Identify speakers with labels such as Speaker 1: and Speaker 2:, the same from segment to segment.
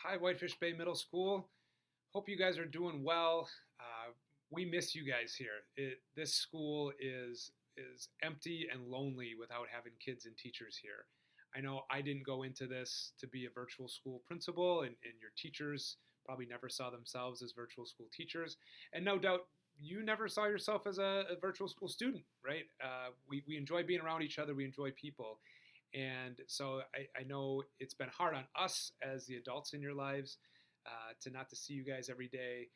Speaker 1: Hi, Whitefish Bay Middle School. Hope you guys are doing well. We miss you guys here. This school is empty and lonely without having kids and teachers here. I know I didn't go into this to be a virtual school principal, and your teachers probably never saw themselves as virtual school teachers. And no doubt you never saw yourself as a virtual school student, right? We enjoy being around each other, we enjoy people. And so I know it's been hard on us as the adults in your lives to not to see you guys every day.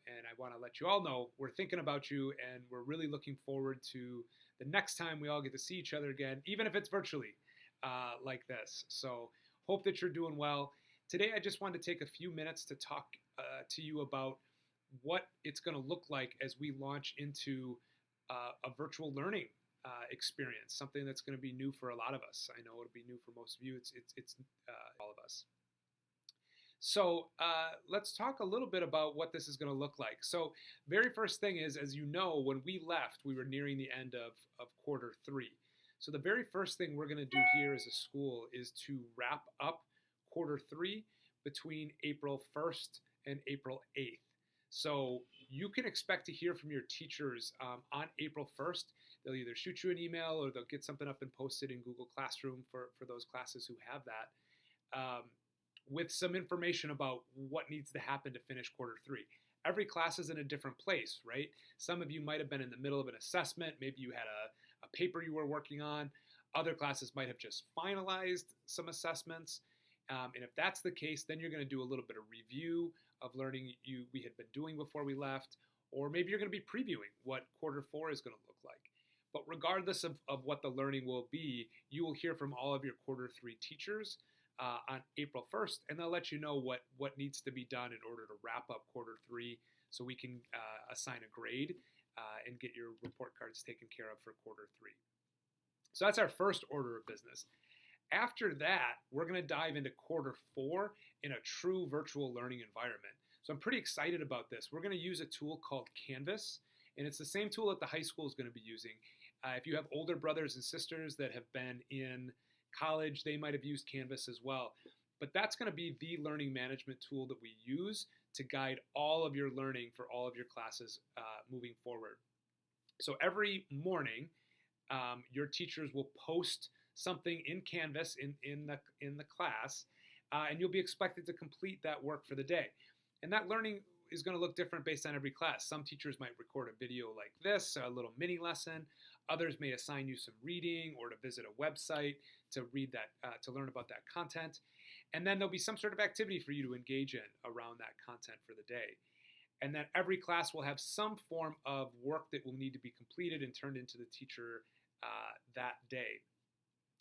Speaker 1: And I want to let you all know we're thinking about you and we're really looking forward to the next time we all get to see each other again, even if it's virtually like this. So hope that you're doing well. Today I just wanted to take a few minutes to talk to you about what it's going to look like as we launch into a virtual learning experience, something that's going to be new for a lot of us. I know it'll be new for most of you. It's all of us. So let's talk a little bit about what this is going to look like. So very first thing is, as you know, when we left, we were nearing the end of quarter three. So the very first thing we're going to do here as a school is to wrap up quarter three between April 1st and April 8th. So you can expect to hear from your teachers on April 1st. They'll either shoot you an email or they'll get something up and posted in Google Classroom for those classes who have that, with some information about what needs to happen to finish quarter three. Every class is in a different place, right? Some of you might have been in the middle of an assessment. Maybe you had a paper you were working on. Other classes might have just finalized some assessments. And if that's the case, then you're going to do a little bit of review of learning we had been doing before we left, or maybe you're going to be previewing what quarter four is going to look like. But regardless of what the learning will be, you will hear from all of your quarter three teachers on April 1st, and they'll let you know what needs to be done in order to wrap up quarter three so we can assign a grade and get your report cards taken care of for quarter three. So that's our first order of business. After that, we're going to dive into quarter four in a true virtual learning environment. So I'm pretty excited about this. We're going to use a tool called Canvas, and it's the same tool that the high school is going to be using. If you have older brothers and sisters that have been in college, they might have used Canvas as well. But that's going to be the learning management tool that we use to guide all of your learning for all of your classes moving forward. So every morning, your teachers will post something in Canvas in the class, and you'll be expected to complete that work for the day. And that learning is going to look different based on every class. Some teachers might record a video like this, a little mini lesson. Others may assign you some reading or to visit a website to read that, to learn about that content. And then there'll be some sort of activity for you to engage in around that content for the day. And then every class will have some form of work that will need to be completed and turned into the teacher that day.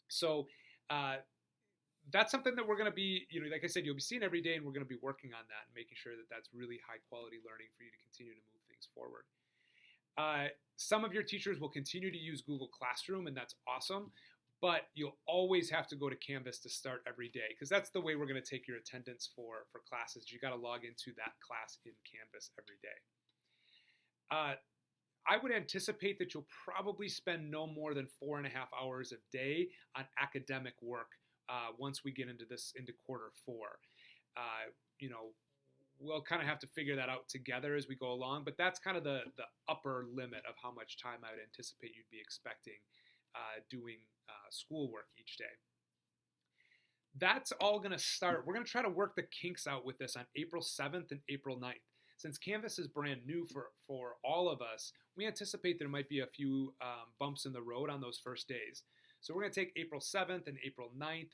Speaker 1: So that's something that we're going to be, like I said, you'll be seeing every day, and we're going to be working on that and making sure that that's really high quality learning for you to continue to move things forward. Some of your teachers will continue to use Google Classroom, and that's awesome, but you'll always have to go to Canvas to start every day, because that's the way we're going to take your attendance for classes. You got to log into that class in Canvas every day. I would anticipate that you'll probably spend no more than 4.5 hours a day on academic work once we get into quarter four. We'll kind of have to figure that out together as we go along, but that's kind of the upper limit of how much time I would anticipate you'd be expecting doing schoolwork each day. That's all going to start. We're going to try to work the kinks out with this on April 7th and April 9th. Since Canvas is brand new for all of us, we anticipate there might be a few bumps in the road on those first days. So we're going to take April 7th and April 9th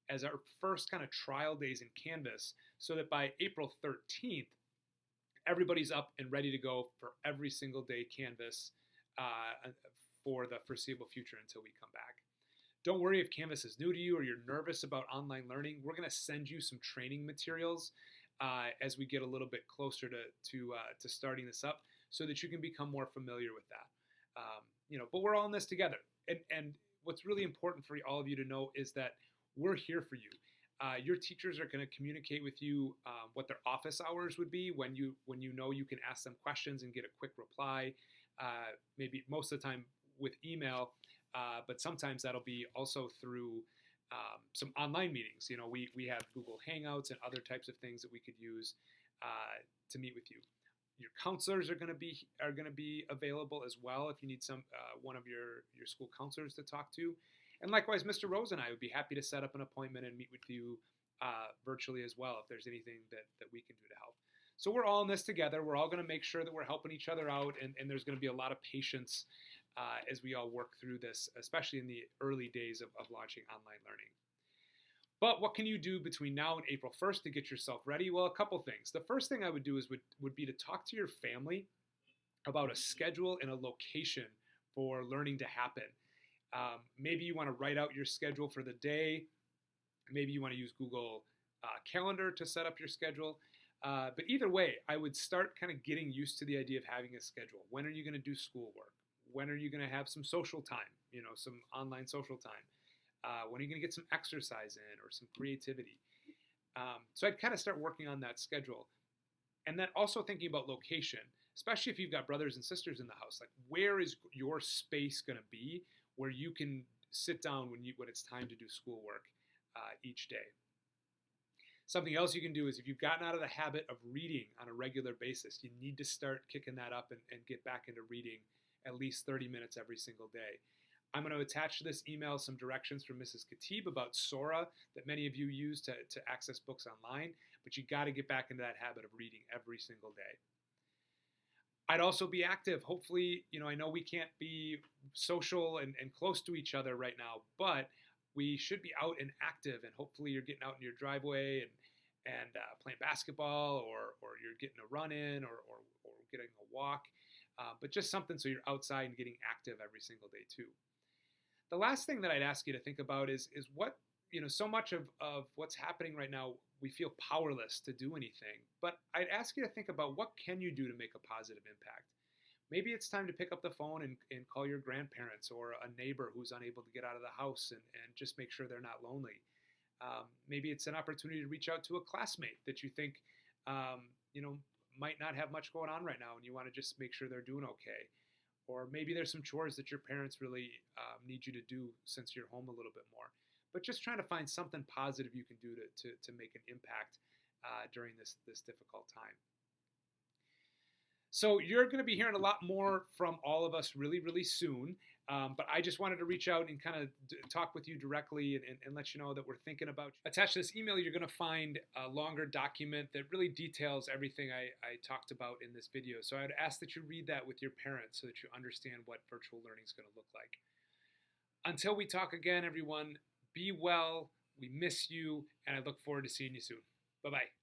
Speaker 1: as our first kind of trial days in Canvas, so that by April 13th, everybody's up and ready to go for every single day Canvas for the foreseeable future until we come back. Don't worry if Canvas is new to you or you're nervous about online learning. We're going to send you some training materials as we get a little bit closer to starting this up, so that you can become more familiar with that. But we're all in this together. And what's really important for all of you to know is that we're here for you. Your teachers are going to communicate with you what their office hours would be when you know you can ask them questions and get a quick reply. Maybe most of the time with email, but sometimes that'll be also through some online meetings. We have Google Hangouts and other types of things that we could use to meet with you. Your counselors are going to be available as well if you need one of your school counselors to talk to. And likewise, Mr. Rose and I would be happy to set up an appointment and meet with you virtually as well if there's anything that we can do to help. So we're all in this together. We're all going to make sure that we're helping each other out, and there's going to be a lot of patience as we all work through this, especially in the early days of launching online learning. But what can you do between now and April 1st to get yourself ready? Well, a couple things. The first thing I would do would be to talk to your family about a schedule and a location for learning to happen. Maybe you want to write out your schedule for the day. Maybe you want to use Google Calendar to set up your schedule. But either way, I would start kind of getting used to the idea of having a schedule. When are you going to do schoolwork? When are you going to have some social time, some online social time? When are you going to get some exercise in or some creativity? So I'd kind of start working on that schedule. And then also thinking about location, especially if you've got brothers and sisters in the house. Like, where is your space going to be where you can sit down when it's time to do schoolwork each day? Something else you can do is if you've gotten out of the habit of reading on a regular basis, you need to start kicking that up and get back into reading at least 30 minutes every single day. I'm going to attach to this email some directions from Mrs. Khatib about Sora that many of you use to access books online, but you got to get back into that habit of reading every single day. I'd also be active. Hopefully, I know we can't be social and close to each other right now, but we should be out and active, and hopefully you're getting out in your driveway and playing basketball, or you're getting a run in or getting a walk, but just something so you're outside and getting active every single day too. The last thing that I'd ask you to think about is what, so much of what's happening right now, we feel powerless to do anything, but I'd ask you to think about what can you do to make a positive impact. Maybe it's time to pick up the phone and call your grandparents or a neighbor who's unable to get out of the house and just make sure they're not lonely. Maybe it's an opportunity to reach out to a classmate that you think, might not have much going on right now and you want to just make sure they're doing okay. Or maybe there's some chores that your parents really need you to do since you're home a little bit more. But just trying to find something positive you can do to make an impact during this difficult time. So you're going to be hearing a lot more from all of us really, really soon. But I just wanted to reach out and kind of talk with you directly and let you know that we're thinking about you. Attached to this email, you're going to find a longer document that really details everything I talked about in this video. So I'd ask that you read that with your parents so that you understand what virtual learning is going to look like. Until we talk again, everyone, be well. We miss you, and I look forward to seeing you soon. Bye-bye.